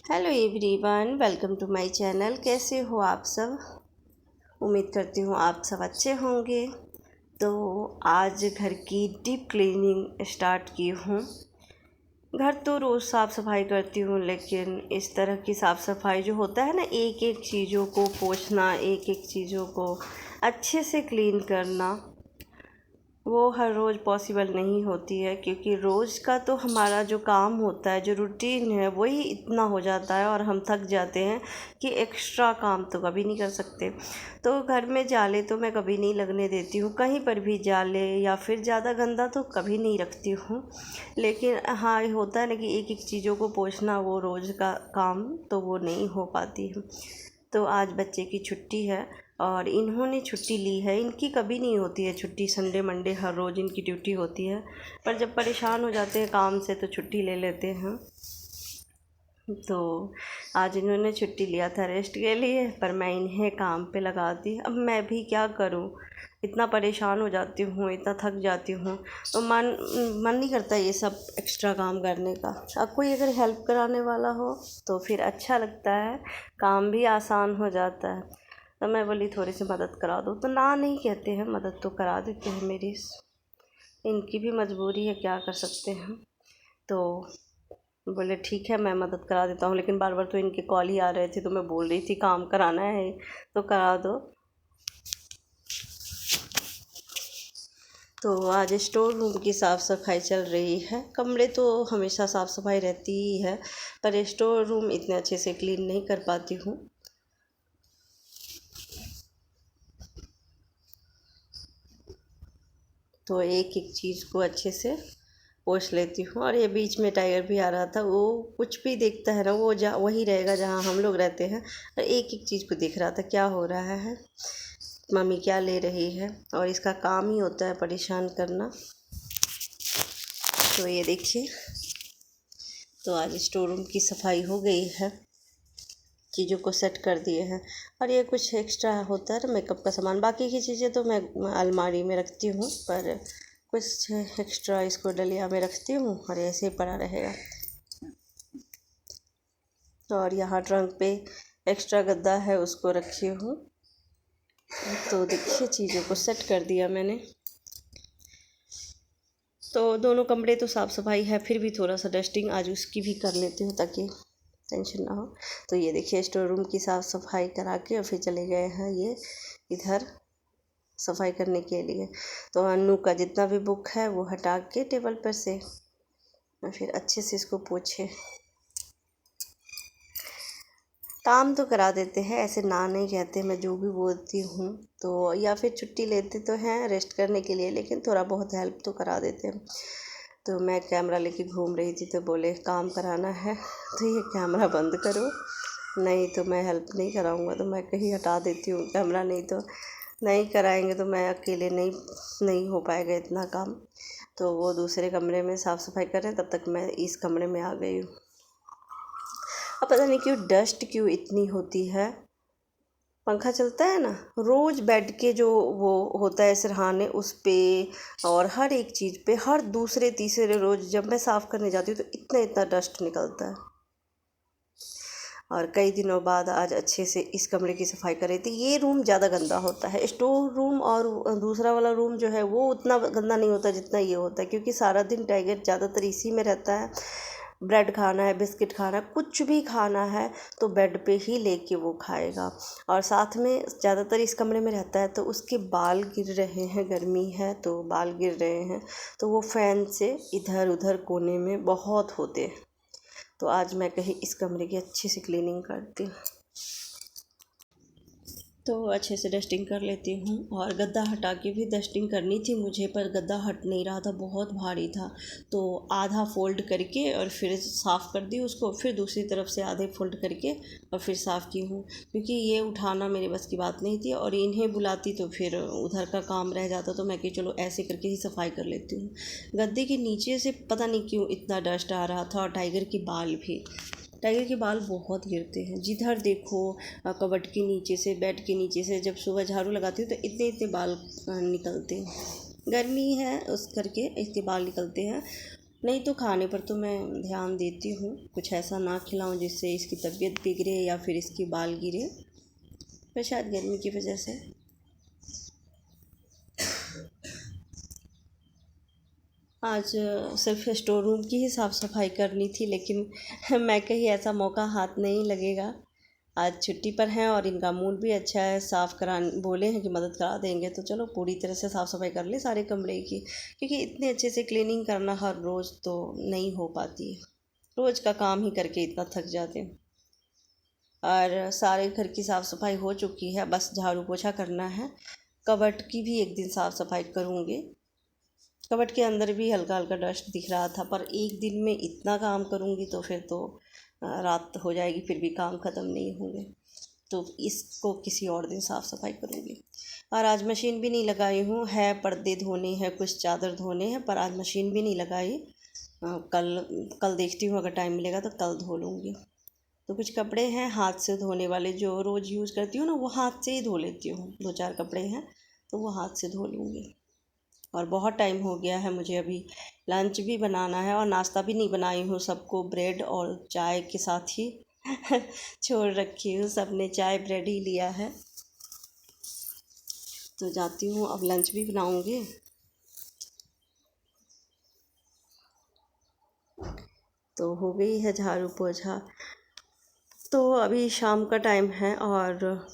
Hello everyone, welcome to my channel. कैसे हो आप सब? उम्मीद करती हूँ आप सब अच्छे होंगे। तो आज घर की डीप क्लीनिंग स्टार्ट की हूँ। घर तो रोज़ साफ़ सफाई करती हूँ, लेकिन इस तरह की साफ़ सफाई जो होता है ना, एक एक चीज़ों को पोंछना, एक एक चीज़ों को अच्छे से क्लीन करना, वो हर रोज़ पॉसिबल नहीं होती है। क्योंकि रोज़ का तो हमारा जो काम होता है, जो रूटीन है, वही इतना हो जाता है और हम थक जाते हैं कि एक्स्ट्रा काम तो कभी नहीं कर सकते। तो घर में जाले तो मैं कभी नहीं लगने देती हूँ, कहीं पर भी जाले या फिर ज़्यादा गंदा तो कभी नहीं रखती हूँ। लेकिन हाँ, ये होता है ना कि एक एक चीज़ों को पोंछना, वो रोज़ का काम तो वो नहीं हो पाती है। तो आज बच्चे की छुट्टी है और इन्होंने छुट्टी ली है। इनकी कभी नहीं होती है छुट्टी, संडे मंडे हर रोज़ इनकी ड्यूटी होती है। पर जब परेशान हो जाते हैं काम से तो छुट्टी ले लेते हैं। तो आज इन्होंने छुट्टी लिया था रेस्ट के लिए, पर मैं इन्हें काम पे लगा दी। अब मैं भी क्या करूं, इतना परेशान हो जाती हूँ, इतना थक जाती हूँ, तो मन नहीं करता ये सब एक्स्ट्रा काम करने का। अब कोई अगर हेल्प कराने वाला हो तो फिर अच्छा लगता है, काम भी आसान हो जाता है। तो मैं बोली थोड़ी सी मदद करा दो, तो ना नहीं कहते हैं, मदद तो करा देते हैं मेरी। इनकी भी मजबूरी है, क्या कर सकते हैं। तो बोले ठीक है, मैं मदद करा देता हूँ। लेकिन बार बार तो इनके कॉल ही आ रहे थे, तो मैं बोल रही थी काम कराना है तो करा दो। तो आज स्टोर रूम की साफ़ सफाई चल रही है। कमरे तो हमेशा साफ़ सफाई रहती ही है, पर स्टोर रूम इतने अच्छे से क्लीन नहीं कर पाती हूँ। तो एक एक चीज़ को अच्छे से पोंछ लेती हूँ। और ये बीच में टाइगर भी आ रहा था, वो कुछ भी देखता है ना, वो वही रहेगा जहाँ हम लोग रहते हैं, और एक एक चीज़ को देख रहा था क्या हो रहा है, मम्मी क्या ले रही है। और इसका काम ही होता है परेशान करना। तो ये देखिए, तो आज स्टोर रूम की सफाई हो गई है, चीज़ों को सेट कर दिए हैं। और ये कुछ एक्स्ट्रा होता है ना मेकअप का सामान, बाकी की चीज़ें तो मैं अलमारी में रखती हूँ, पर कुछ एक्स्ट्रा इसको डलिया में रखती हूँ और ऐसे ही पड़ा रहेगा। और यहाँ ट्रंक पे एक्स्ट्रा गद्दा है, उसको रखी हूँ। तो देखिए, चीज़ों को सेट कर दिया मैंने। तो दोनों कमरे तो साफ़ सफाई है, फिर भी थोड़ा सा डस्टिंग आज उसकी भी कर लेती हूँ ताकि टेंशन ना हो। तो ये देखिए, स्टोर रूम की साफ़ सफाई करा के और फिर चले गए हैं ये इधर सफाई करने के लिए। तो अन्नू का जितना भी बुक है वो हटा के टेबल पर से और फिर अच्छे से इसको पोछे। काम तो करा देते हैं, ऐसे ना नहीं कहते, मैं जो भी बोलती हूँ तो, या फिर छुट्टी लेते तो हैं रेस्ट करने के लिए, लेकिन थोड़ा बहुत हेल्प तो करा देते हैं। तो मैं कैमरा लेके घूम रही थी, तो बोले काम कराना है तो ये कैमरा बंद करो, नहीं तो मैं हेल्प नहीं कराऊँगा। तो मैं कहीं हटा देती हूँ कैमरा, नहीं तो नहीं कराएंगे तो मैं अकेले नहीं हो पाएगा इतना काम। तो वो दूसरे कमरे में साफ़ सफाई कर रहे हैं, तब तक मैं इस कमरे में आ गई हूँ। अब पता नहीं क्यों डस्ट क्यों इतनी होती है। पंखा चलता है ना, रोज़ बेड के जो वो होता है सिरहाने, उस पे और हर एक चीज़ पे हर दूसरे तीसरे रोज़ जब मैं साफ़ करने जाती हूँ तो इतना इतना डस्ट निकलता है। और कई दिनों बाद आज अच्छे से इस कमरे की सफाई कर रही थी। ये रूम ज़्यादा गंदा होता है, स्टोर रूम, और दूसरा वाला रूम जो है वो उतना गंदा नहीं होता जितना ये होता है, क्योंकि सारा दिन टाइगर ज़्यादातर इसी में रहता है। ब्रेड खाना है, बिस्किट खाना है, कुछ भी खाना है तो बेड पे ही लेके वो खाएगा। और साथ में ज़्यादातर इस कमरे में रहता है, तो उसके बाल गिर रहे हैं, गर्मी है तो बाल गिर रहे हैं, तो वो फ़ैन से इधर उधर कोने में बहुत होते हैं। तो आज मैं कहीं इस कमरे की अच्छी सी क्लीनिंग करती हूँ। तो अच्छे से डस्टिंग कर लेती हूँ। और गद्दा हटा के भी डस्टिंग करनी थी मुझे, पर गद्दा हट नहीं रहा था, बहुत भारी था। तो आधा फ़ोल्ड करके और फिर साफ़ कर दी उसको, फिर दूसरी तरफ से आधे फ़ोल्ड करके और फिर साफ़ की हूँ, क्योंकि ये उठाना मेरे बस की बात नहीं थी। और इन्हें बुलाती तो फिर उधर का काम रह जाता, तो मैं कि चलो ऐसे करके ही सफाई कर लेती हूँ। गद्दे के नीचे से पता नहीं क्यों इतना डस्ट आ रहा था, और टाइगर के बाल भी, टाइगर के बाल बहुत गिरते हैं, जिधर देखो कबर्ड के नीचे से, बेड के नीचे से जब सुबह झाड़ू लगाती हूँ तो इतने इतने बाल निकलते हैं। गर्मी है उस करके इसके बाल निकलते हैं। नहीं तो खाने पर तो मैं ध्यान देती हूँ, कुछ ऐसा ना खिलाऊँ जिससे इसकी तबीयत बिगड़े या फिर इसकी बाल गिरे, पर शायद गर्मी की वजह से। आज सिर्फ स्टोर रूम की ही साफ़ सफाई करनी थी, लेकिन मैं कहीं ऐसा मौका हाथ नहीं लगेगा। आज छुट्टी पर हैं और इनका मूड भी अच्छा है, साफ़ करा बोले हैं कि मदद करा देंगे, तो चलो पूरी तरह से साफ़ सफाई कर ले सारे कमरे की, क्योंकि इतने अच्छे से क्लीनिंग करना हर रोज़ तो नहीं हो पाती है। रोज़ का काम ही करके इतना थक जाते हैं। और सारे घर की साफ़ सफाई हो चुकी है, बस झाड़ू पोछा करना है। कबर्ड की भी एक दिन साफ़ सफाई करूँगी। कबर्ड के अंदर भी हल्का हल्का डस्ट दिख रहा था, पर एक दिन में इतना काम करूँगी तो फिर तो रात हो जाएगी, फिर भी काम ख़त्म नहीं होंगे, तो इसको किसी और दिन साफ़ सफाई करूँगी। और आज मशीन भी नहीं लगाई हूँ, है पर्दे धोने हैं, कुछ चादर धोने हैं, पर आज मशीन भी नहीं लगाई। कल देखती हूँ, अगर टाइम मिलेगा तो कल धो लूँगी। तो कुछ कपड़े हैं हाथ से धोने वाले, जो रोज़ यूज़ करती हूँ ना, वो हाथ से ही धो लेती हूँ। 2-4 कपड़े हैं तो वो हाथ से धो लूँगी। और बहुत टाइम हो गया है, मुझे अभी लंच भी बनाना है और नाश्ता भी नहीं बनाई हूँ। सबको ब्रेड और चाय के साथ ही छोड़ रखी हूँ, सबने चाय ब्रेड ही लिया है। तो जाती हूँ, अब लंच भी बनाऊँगी। तो हो गई है झाड़ू पोछा। तो अभी शाम का टाइम है और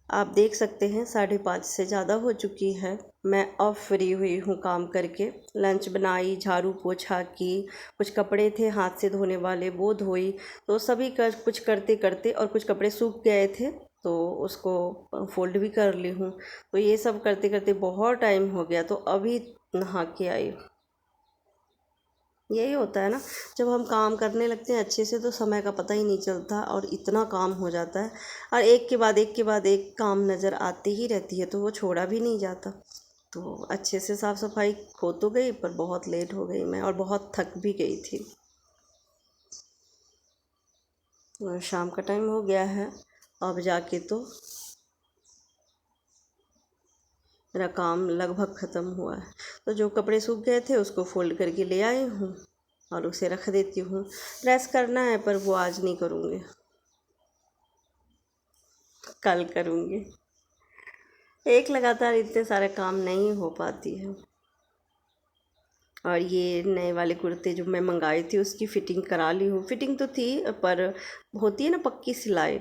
आप देख सकते हैं 5:30 से ज़्यादा हो चुकी है। मैं अब फ्री हुई हूँ काम करके। लंच बनाई, झाड़ू पोछा की, कुछ कपड़े थे हाथ से धोने वाले वो धोई, तो सभी कुछ करते करते, और कुछ कपड़े सूख गए थे तो उसको फ़ोल्ड भी कर ली हूँ। तो ये सब करते करते बहुत टाइम हो गया, तो अभी नहा के आई। यही होता है ना, जब हम काम करने लगते हैं अच्छे से तो समय का पता ही नहीं चलता और इतना काम हो जाता है, और एक के बाद एक के बाद एक काम नज़र आती ही रहती है, तो वो छोड़ा भी नहीं जाता। तो अच्छे से साफ़ सफाई हो तो गई, पर बहुत लेट हो गई मैं और बहुत थक भी गई थी। और शाम का टाइम हो गया है, अब जाके तो मेरा काम लगभग ख़त्म हुआ है। तो जो कपड़े सूख गए थे उसको फ़ोल्ड करके ले आई हूँ और उसे रख देती हूँ। प्रेस करना है, पर वो आज नहीं करूँगी, कल करूँगी। एक लगातार इतने सारे काम नहीं हो पाती है। और ये नए वाले कुर्ते जो मैं मंगाई थी उसकी फ़िटिंग करा ली हूँ। फ़िटिंग तो थी, पर होती है ना पक्की सिलाई,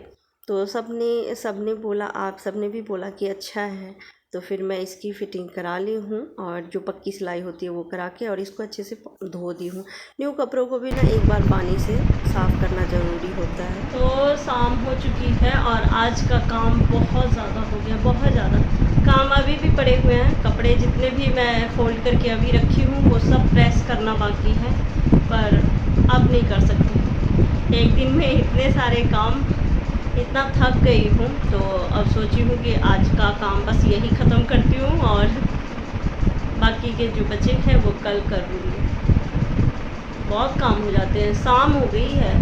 तो सबने बोला, आप सबने भी बोला कि अच्छा है, तो फिर मैं इसकी फ़िटिंग करा ली हूँ और जो पक्की सिलाई होती है वो करा के और इसको अच्छे से धो दी हूँ। न्यू कपड़ों को भी ना एक बार पानी से साफ़ करना ज़रूरी होता है। तो शाम हो चुकी है और आज का काम बहुत ज़्यादा हो गया, बहुत ज़्यादा काम अभी भी पड़े हुए हैं। कपड़े जितने भी मैं फ़ोल्ड करके अभी रखी हूँ वो सब प्रेस करना बाकी है, पर अब नहीं कर सकती। एक दिन में इतने सारे काम, इतना थक गई हूँ, तो अब सोची हूँ कि आज का काम बस यही ख़त्म करती हूँ और बाकी के जो बचे हैं वो कल कर लूँगी। बहुत काम हो जाते हैं। शाम हो गई है,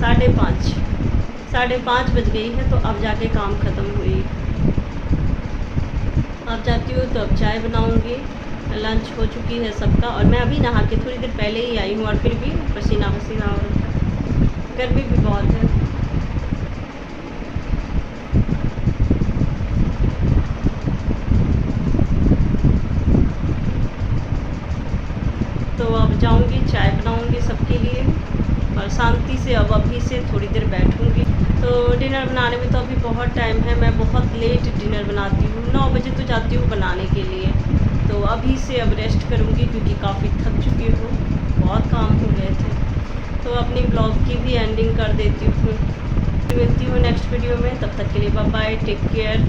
5:30 बज गई है, तो अब जाके काम ख़त्म हुई। अब जाती हूँ तो अब चाय बनाऊँगी। लंच हो चुकी है सबका और मैं अभी नहा के थोड़ी देर पहले ही आई हूँ और फिर भी पसीना पसीना हो रहा है, गर्मी भी बहुत है। तो अब जाऊँगी, चाय बनाऊँगी सबके लिए और शांति से अब अभी से थोड़ी देर बैठूँगी। तो डिनर बनाने में तो अभी बहुत टाइम है। मैं बहुत लेट डिनर बनाती हूँ, 9 बजे तो जाती हूँ बनाने के लिए। तो अभी से अब रेस्ट करूँगी क्योंकि काफ़ी थक चुकी हूँ, बहुत काम हो गए थे। तो अपनी ब्लॉग की भी एंडिंग कर देती हूँ। मिलती हूँ नेक्स्ट वीडियो में, तब तक के लिए बाय बाय, टेक केयर।